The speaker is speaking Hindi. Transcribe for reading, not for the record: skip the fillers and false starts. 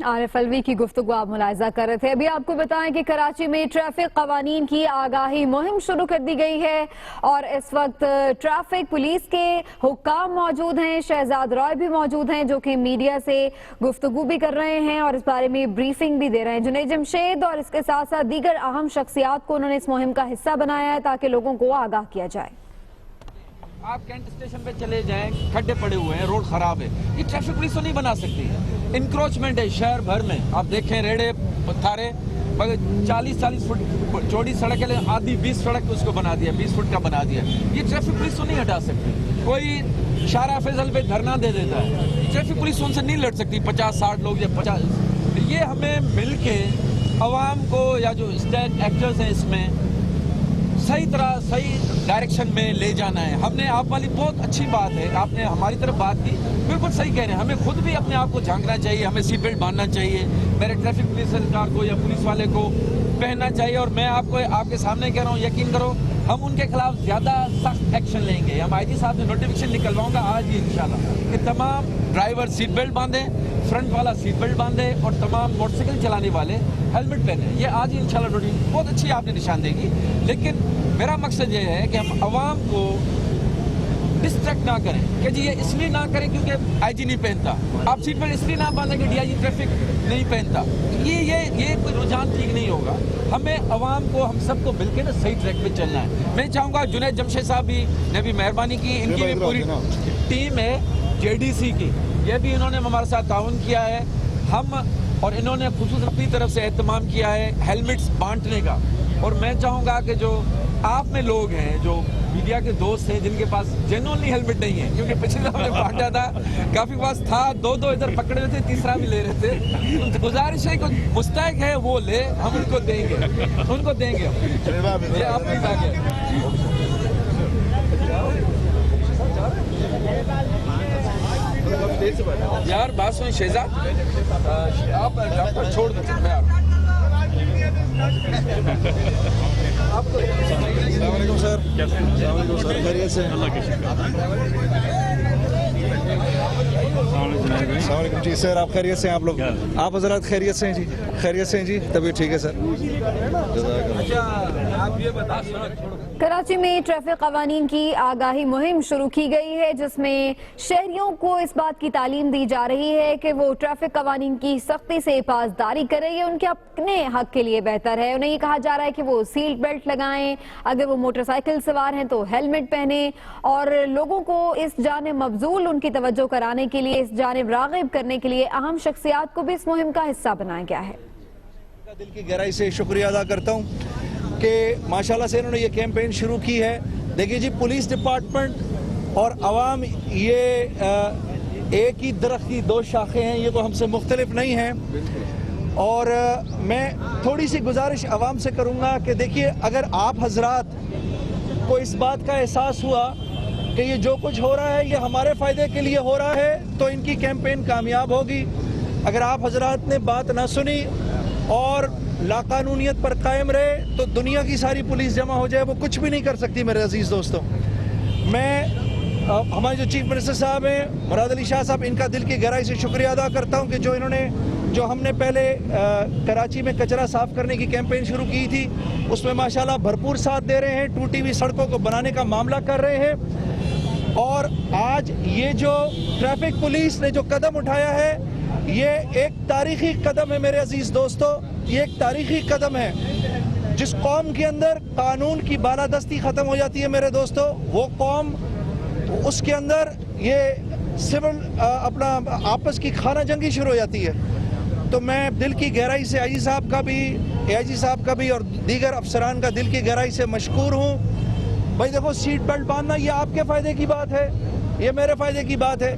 आरिफ अलवी की गुफ्तगू आप मुलाहिजा कर रहे थे। अभी आपको बताएं कि कराची में ट्रैफिक कवानीन की आगाही मुहिम शुरू कर दी गई है और इस वक्त ट्रैफिक पुलिस के हुक्काम मौजूद हैं। शहजाद रॉय भी मौजूद हैं जो कि मीडिया से गुफ्तगू भी कर रहे हैं और इस बारे में ब्रीफिंग भी दे रहे हैं। जुनैद जमशेद और इसके साथ साथ दीगर अहम शख्सियात को उन्होंने इस मुहिम का हिस्सा बनाया है ताकि लोगों को आगाह किया जाए। आप कैंट स्टेशन पे चले जाएं, खड्डे पड़े हुए हैं, रोड खराब है, ये ट्रैफिक पुलिस तो नहीं बना सकती है। इंक्रोचमेंट है शहर भर में, आप देखें रेड़े पत्थारे 40-40 फुट चौड़ी सड़क है, आधी 20 सड़क उसको बना दिया, 20 फुट का बना दिया। ये ट्रैफिक पुलिस तो नहीं हटा सकती। कोई शारा फैसल पे धरना दे देता है, ट्रैफिक पुलिस उनसे नहीं लड़ सकती। 50-60 लोग या 50, ये हमें मिल के अवाम को या जो स्टेट एक्टर्स हैं इसमें सही तरह सही डायरेक्शन में ले जाना है। हमने आप वाली बहुत अच्छी बात है, आपने हमारी तरफ बात की, बिल्कुल सही कह रहे हैं। हमें खुद भी अपने आप को झांकना चाहिए, हमें सीट बेल्ट बांधना चाहिए, मेरे ट्रैफिक पुलिस अधिकार को या पुलिस वाले को पहनना चाहिए। और मैं आपको आपके सामने कह रहा हूँ, यकीन करो हम उनके खिलाफ ज़्यादा सख्त एक्शन लेंगे। हम आईजी साहब से नोटिफिकेशन निकलवाऊंगा आज ही इंशाल्लाह कि तमाम ड्राइवर सीट बेल्ट बांधें, फ्रंट वाला सीट बेल्ट बांधे और तमाम मोटरसाइकिल चलाने वाले हेलमेट पहने। ये आज ही इंशाल्लाह नोटिफिकेशन बहुत अच्छी आपने निशान देगी। लेकिन मेरा मकसद ये है कि हम आवाम को डिस्ट्रैक्ट ना करें कि जी ये इसलिए ना करें क्योंकि आईजी नहीं पहनता, आप सीट बेल्ट इसलिए ना बांधें कि डीआईजी ट्रैफिक नहीं पहनता। ये कोई रुझान ठीक नहीं होगा। हमें आवाम को, हम सबको मिलकर ना सही ट्रैक पे चलना है। मैं चाहूँगा जुनैद जमशेद साहब भी ने भी मेहरबानी की, इनकी भी पूरी टीम है जेडीसी की, ये भी इन्होंने हमारे साथ ताउन किया है। हम और इन्होंने खुसूस अपनी तरफ से एहतमाम किया है हेलमेट्स बांटने का। और मैं चाहूँगा कि जो आप में लोग हैं, जो मीडिया के दोस्त हैं जिनके पास जेन्युइनली हेलमेट नहीं है, क्योंकि पिछले दफा हमने बांटा था, काफी पास था, दो इधर पकड़े हुए थे, तीसरा भी ले रहे थे। तो गुजारिश है कि मुस्तैक है वो ले, हम उनको देंगे। ये आप यार बात सुनिए शहजाद, आप छोड़ दो यार। अस्सलामुअलैकुम सर। अस्सलामुअलैकुम सर, खैरियत से? अस्सलामुअलैकुम जी सर, आप खैरियत से हैं? आप लोग, आप हजरात खैरियत से हैं जी? खैरियत से हैं जी, तबीयत ठीक है सर? आप ये बता, कराची में ट्रैफिक कवानीन की आगाही मुहिम शुरू की गई है जिसमें शहरियों को इस बात की तालीम दी जा रही है कि वो ट्रैफिक कवानीन की सख्ती से पासदारी करें। ये उनके अपने हक के लिए बेहतर है। उन्हें ये कहा जा रहा है कि वो सीट बेल्ट लगाएं, अगर वो मोटरसाइकिल सवार हैं तो हेलमेट पहने, और लोगों को इस जानिब मबजूल उनकी तवज्जो कराने के लिए, इस जानिब राग़िब करने के लिए अहम शख्सियात को भी इस मुहिम का हिस्सा बनाया गया है। दिल की गहराई से शुक्रिया अदा करता हूँ कि माशाल्लाह से इन्होंने ये कैंपेन शुरू की है। देखिए जी, पुलिस डिपार्टमेंट और आवाम ये एक ही दरख्त की दो शाखें हैं, ये तो हमसे मुख्तलिफ नहीं हैं। और मैं थोड़ी सी गुजारिश आवाम से करूँगा कि देखिए, अगर आप हजरात को इस बात का एहसास हुआ कि ये जो कुछ हो रहा है ये हमारे फ़ायदे के लिए हो रहा है तो इनकी कैंपेन कामयाब होगी। अगर आप हजरात ने बात ना सुनी और लाकानूनियत पर कायम रहे तो दुनिया की सारी पुलिस जमा हो जाए, वो कुछ भी नहीं कर सकती। मेरे अजीज़ दोस्तों, मैं हमारे जो चीफ मिनिस्टर साहब हैं मुराद अली शाह साहब, इनका दिल की गहराई से शुक्रिया अदा करता हूं कि जो हमने पहले कराची में कचरा साफ़ करने की कैंपेन शुरू की थी उसमें माशाल्लाह भरपूर साथ दे रहे हैं, टूटी हुई सड़कों को बनाने का मामला कर रहे हैं। और आज ये जो ट्रैफिक पुलिस ने जो कदम उठाया है ये एक तारीखी कदम है मेरे अजीज़ दोस्तों। ये एक तारीखी कदम है। जिस कौम के अंदर कानून की बालादस्ती ख़त्म हो जाती है मेरे दोस्तों, वो कौम, उसके अंदर ये सिविल अपना आपस की खाना जंगी शुरू हो जाती है। तो मैं दिल की गहराई से आईजी साहब का भी, एआईजी साहब का भी और दीगर अफसरान का दिल की गहराई से मशकूर हूँ। भाई देखो, सीट बेल्ट बांधना ये आपके फ़ायदे की बात है, ये मेरे फ़ायदे की बात है।